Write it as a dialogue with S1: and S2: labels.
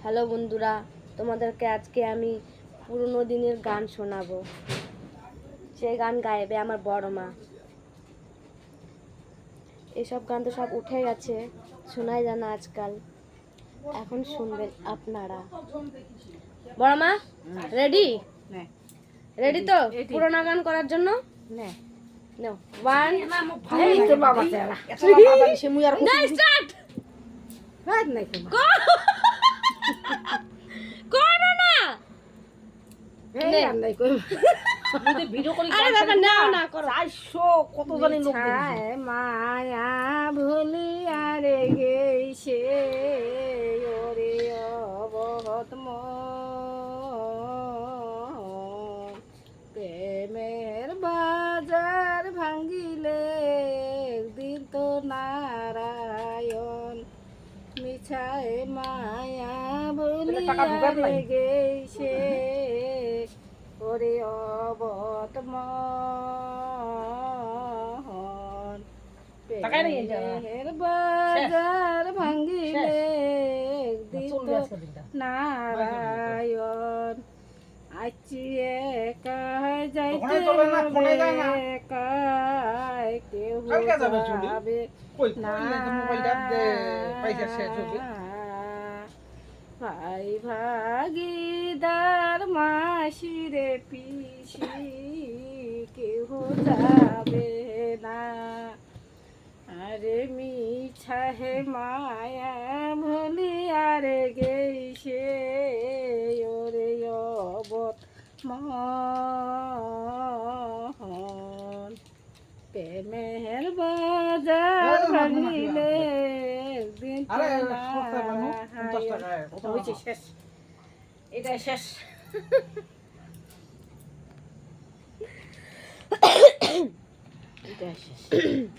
S1: Hello বন্ধুরা, তোমাদেরকে আজকে আমি পুরনো দিনের গান শোনাবো। সেই গান গাইবে আমার বড় মা। এসব গান তো সব উঠে গেছে, শোনাই যায় না আজকাল। এখন শুনবেন আপনারা। বড় মা রেডি? রেডি তো পুরোনো গান করার জন্য? No. 1 স্টার্ট। করো না।
S2: কত জানি লোক মায়া ভুলিয়া রে গেছে ওরে অবহত প্রেমের বাজার ভাঙ্গিলে দিন তো নারায়ণ মিছায় মায়া ভুলিয়া রে গেছে ওরে অবতমন প্রেমের বাজার ভাঙ্গিলে দিত নারায়ণ আছি একা যাইতে একাই কেউ যাবে না ভাই ভাগিদার মাসিরে পিসি কেউ যাবে না আরে মিছা হে মায়া ভুলি আরে গেছে ওরে অবত মন প্রেমের বাজার ভাঙিলে দিন শেষ এটা শেষ এটা শেষ